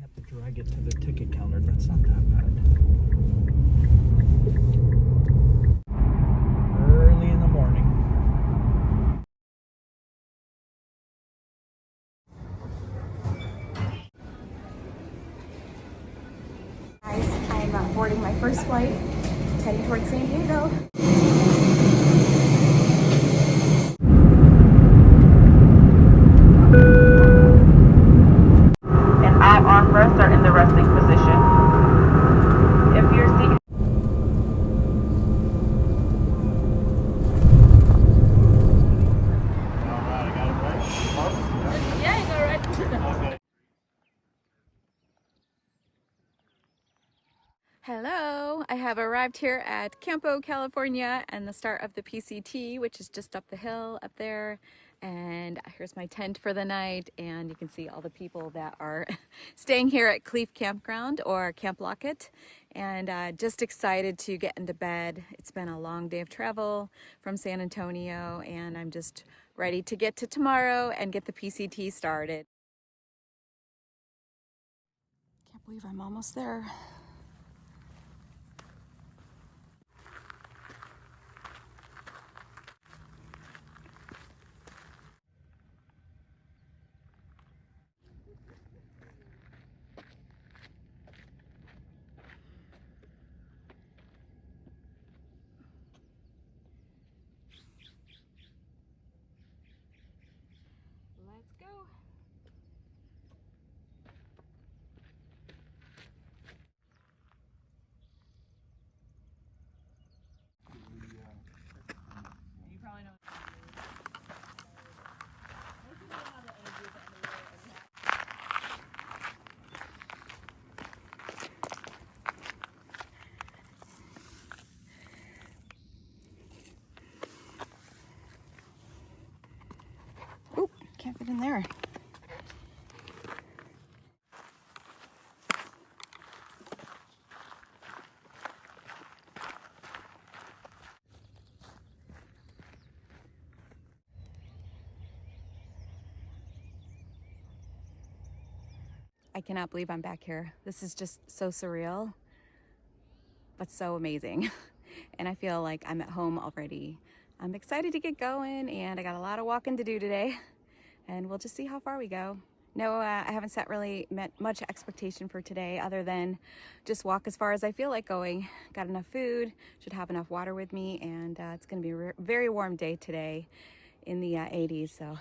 I have to drag it to the ticket counter. That's not that bad. Early in the morning. Guys, I'm boarding my first flight, heading towards San Diego. And all armrests are in the resting position. If you're seated. Hello, I have arrived here at Campo, California, and the start of the PCT, which is just up the hill up there. And here's my tent for the night, and you can see all the people that are staying here at Cleef Campground or Camp Lockett. And just excited to get into bed. It's been a long day of travel from San Antonio, and I'm just ready to get to tomorrow and get the PCT started. Can't believe I'm almost there. Let's go. You probably know. Oop, can't get in there. I cannot believe I'm back here. This is just so surreal, but so amazing. And I feel like I'm at home already. I'm excited to get going, and I got a lot of walking to do today, and we'll just see how far we go. No, I haven't set really much expectation for today other than just walk as far as I feel like going. Got enough food, should have enough water with me, and it's gonna be a very warm day today in the 80s, so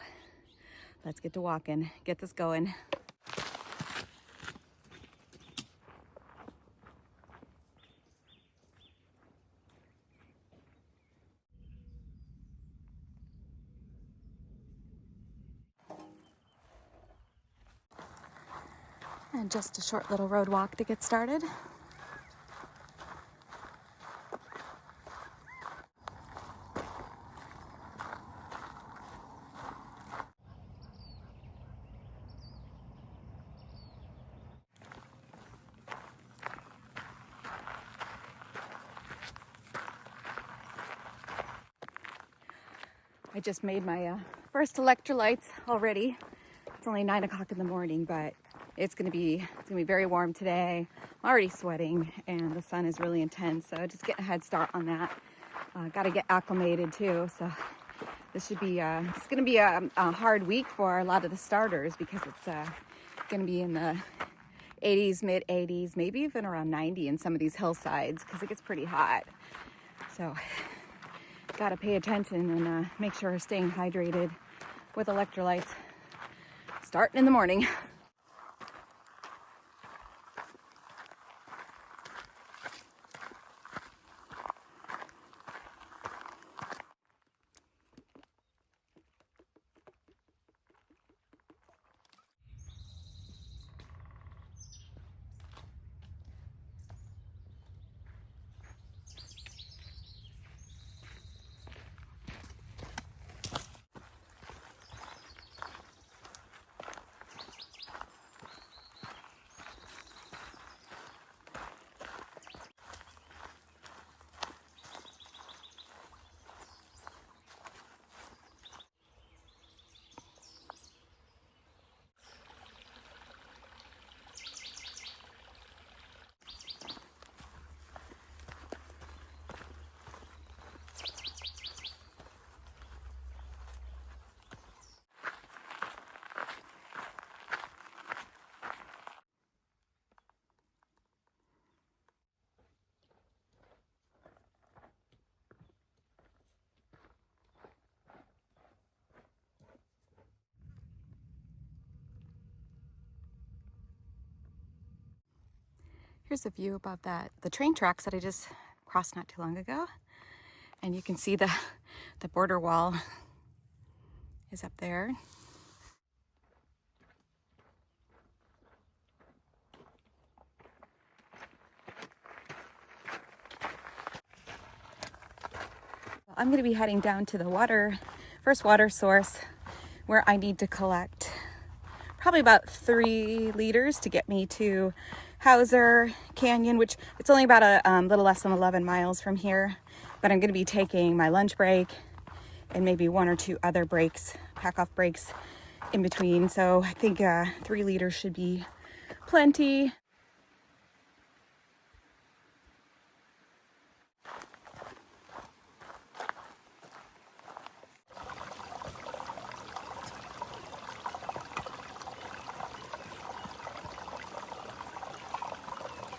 let's get to walking, get this going. And just a short little road walk to get started. I just made my first electrolytes already. It's only 9 o'clock in the morning, but it's gonna be very warm today. I'm already sweating, and the sun is really intense, so just getting a head start on that. Got to get acclimated too, so this should be it's gonna be a hard week for a lot of the starters because it's gonna be in the 80s, mid 80s, maybe even around 90 in some of these hillsides because it gets pretty hot. So got to pay attention and make sure we're staying hydrated with electrolytes starting in the morning. Here's a view above the train tracks that I just crossed not too long ago. And you can see the border wall is up there. I'm going to be heading down to the first water source where I need to collect probably about 3 liters to get me to Hauser Canyon, which it's only about a little less than 11 miles from here. But I'm going to be taking my lunch break and maybe 1 or 2 other breaks, pack-off breaks in between. So I think 3 liters should be plenty.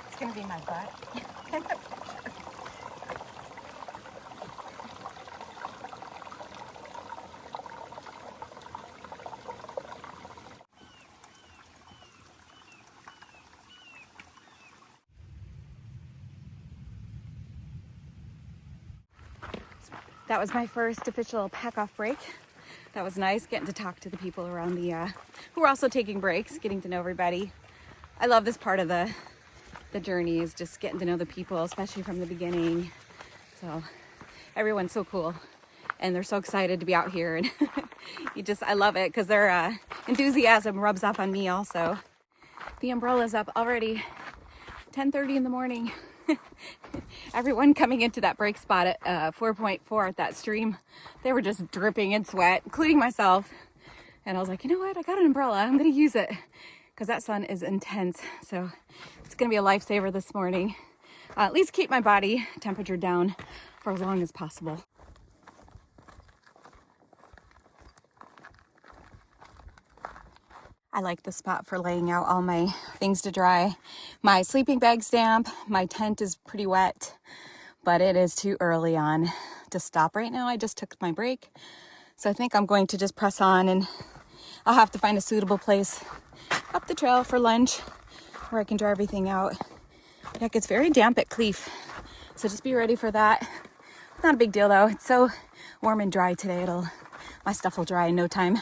It's going to be my butt. That was my first official pack-off break. That was nice, getting to talk to the people around who were also taking breaks, getting to know everybody. I love this part of the journey, is just getting to know the people, especially from the beginning. So everyone's so cool and they're so excited to be out here, and I love it because their enthusiasm rubs off on me also. The umbrella's up already, 10:30 in the morning. Everyone coming into that break spot at 4.4 at that stream, they were just dripping in sweat, including myself. And I was like, you know what? I got an umbrella. I'm going to use it because that sun is intense. So it's going to be a lifesaver this morning. At least keep my body temperature down for as long as possible. I like the spot for laying out all my things to dry. My sleeping bag's damp. My tent is pretty wet, but it is too early on to stop right now. I just took my break. So I think I'm going to just press on, and I'll have to find a suitable place up the trail for lunch where I can dry everything out. Yeah, it gets very damp at Cleef, so just be ready for that. Not a big deal though. It's so warm and dry today. My stuff will dry in no time.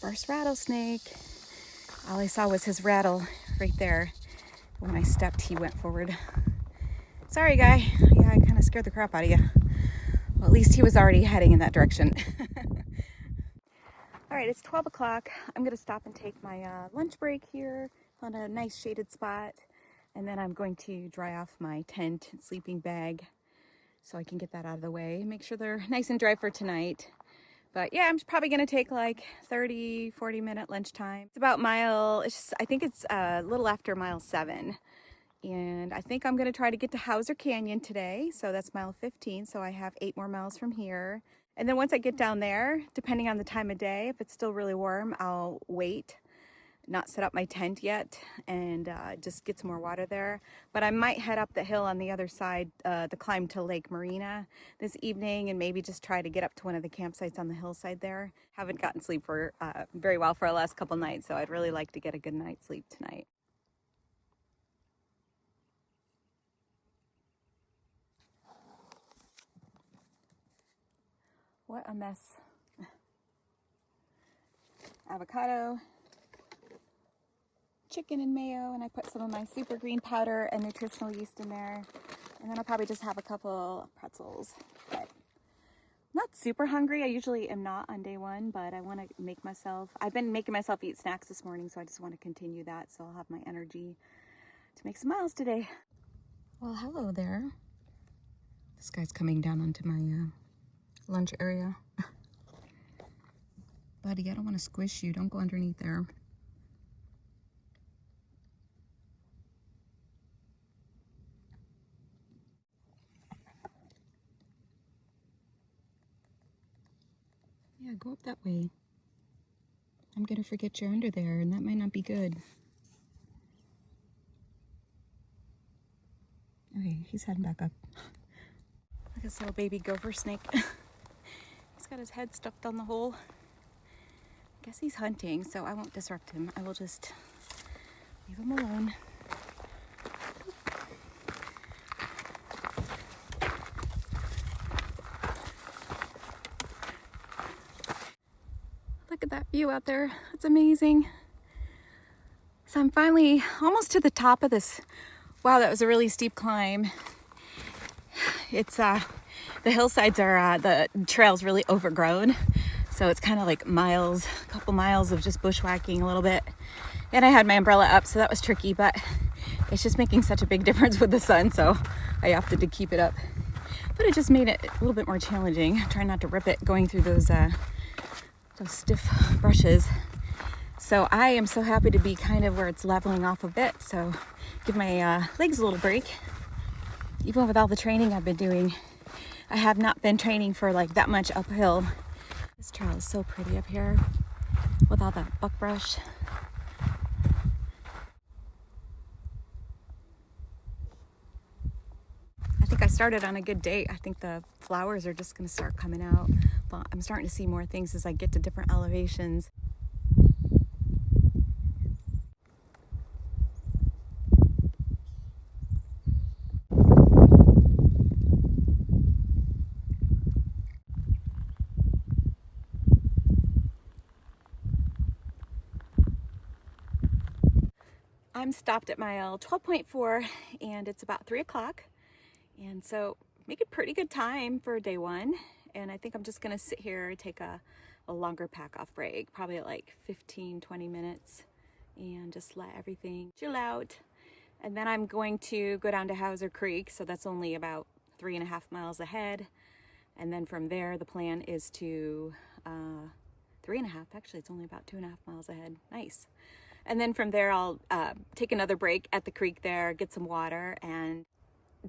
First rattlesnake. All I saw was his rattle right there. When I stepped, he went forward. Sorry, guy. Yeah, I kind of scared the crap out of you. Well, at least he was already heading in that direction. All right, it's 12 o'clock. I'm going to stop and take my lunch break here on a nice shaded spot. And then I'm going to dry off my tent and sleeping bag so I can get that out of the way. Make sure they're nice and dry for tonight. But yeah, I'm probably going to take like 30, 40-minute lunchtime. It's about I think it's a little after mile 7. And I think I'm going to try to get to Hauser Canyon today. So that's mile 15. So I have 8 more miles from here. And then once I get down there, depending on the time of day, if it's still really warm, I'll wait, not set up my tent yet, and just get some more water there. But I might head up the hill on the other side, the climb to Lake Marina this evening, and maybe just try to get up to one of the campsites on the hillside there. Haven't gotten sleep for very well for the last couple nights, so I'd really like to get a good night's sleep tonight. What a mess. Avocado, chicken and mayo, and I put some of my super green powder and nutritional yeast in there. And then I'll probably just have a couple pretzels. But I'm not super hungry. I usually am not on day 1, but I want to I've been making myself eat snacks this morning, so I just want to continue that, so I'll have my energy to make some miles today. Well, hello there. This guy's coming down onto my lunch area. Buddy, I don't want to squish you. Don't go underneath there. Yeah, go up that way. I'm gonna forget you're under there, and that might not be good. Okay, he's heading back up. Look at this little baby gopher snake. He's got his head stuck down the hole. I guess he's hunting, so I won't disrupt him. I will just leave him alone. Look at that view out there. It's amazing. So I'm finally almost to the top of this. Wow, that was a really steep climb. It's the hillsides are the trail's really overgrown, so it's kind of like miles, a couple miles of just bushwhacking a little bit. And I had my umbrella up, so that was tricky, but it's just making such a big difference with the sun, so I opted to keep it up. But it just made it a little bit more challenging. Trying not to rip it going through those stiff brushes. So I am so happy to be kind of where it's leveling off a bit, so give my legs a little break. Even with all the training I've been doing, I have not been training for like that much uphill. This trail is so pretty up here with all that buckbrush. I think I started on a good date. I think the flowers are just going to start coming out, but I'm starting to see more things as I get to different elevations. I'm stopped at mile 12.4 and it's about 3 o'clock. And so making pretty good time for day one. And I think I'm just gonna sit here, take a longer pack off break, probably at like 15, 20 minutes and just let everything chill out. And then I'm going to go down to Hauser Creek. So that's only about 3.5 miles ahead. And then from there, the plan is to 3.5, actually it's only about 2.5 miles ahead. Nice. And then from there, I'll take another break at the creek there, get some water, and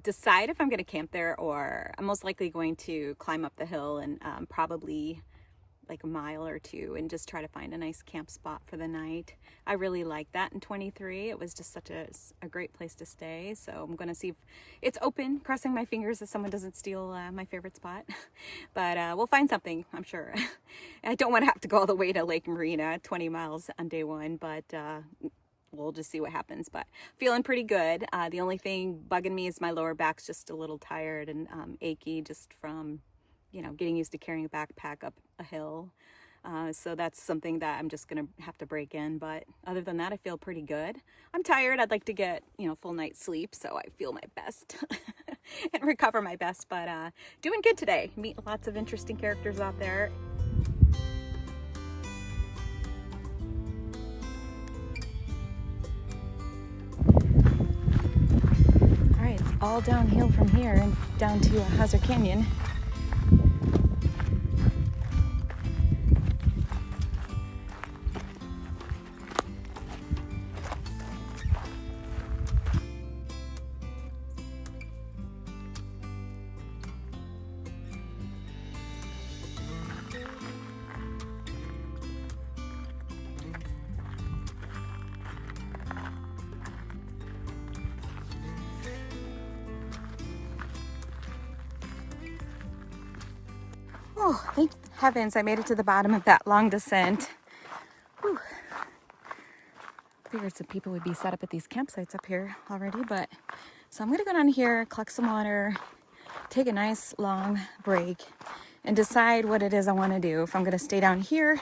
decide if I'm going to camp there, or I'm most likely going to climb up the hill and probably like a mile or two and just try to find a nice camp spot for the night. I really like that in 23. It was just such a great place to stay. So I'm going to see if it's open, crossing my fingers that someone doesn't steal my favorite spot. But we'll find something, I'm sure. I don't want to have to go all the way to Lake Marina, 20 miles on day one, but we'll just see what happens. But feeling pretty good. The only thing bugging me is my lower back's just a little tired and achy just from getting used to carrying a backpack up a hill. So that's something that I'm just gonna have to break in. But other than that, I feel pretty good. I'm tired. I'd like to get, full night's sleep so I feel my best and recover my best. But doing good today. Meet lots of interesting characters out there. All right, it's all downhill from here and down to Hauser Canyon. Oh, thank heavens I made it to the bottom of that long descent. Whew. Figured some people would be set up at these campsites up here already, but so I'm gonna go down here, collect some water, take a nice long break, and decide what it is I want to do. If I'm gonna stay down here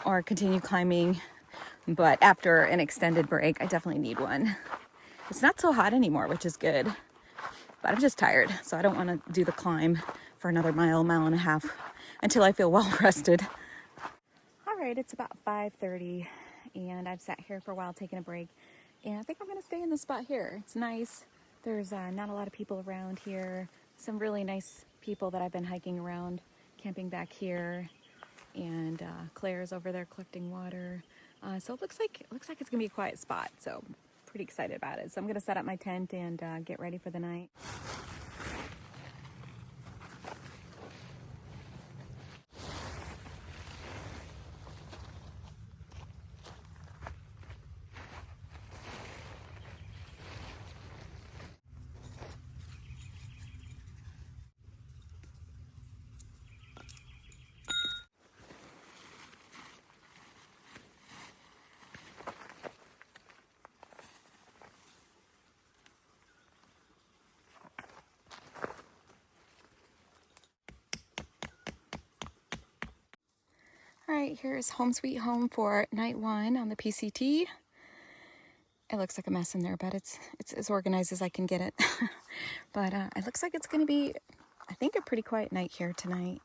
or continue climbing. But after an extended break, I definitely need one. It's not so hot anymore, which is good, but I'm just tired, so I don't want to do the climb for another mile and a half until I feel well rested. All right, it's about 5:30 and I've sat here for a while taking a break, and I think I'm gonna stay in this spot here. It's nice. There's not a lot of people around here. Some really nice people that I've been hiking around, camping back here, and Claire's over there collecting water. So it looks like it's gonna be a quiet spot. So pretty excited about it. So I'm gonna set up my tent and get ready for the night. All right, here's home sweet home for night 1 on the PCT. It looks like a mess in there, but it's as organized as I can get it. But it looks like it's gonna be, I think, a pretty quiet night here tonight.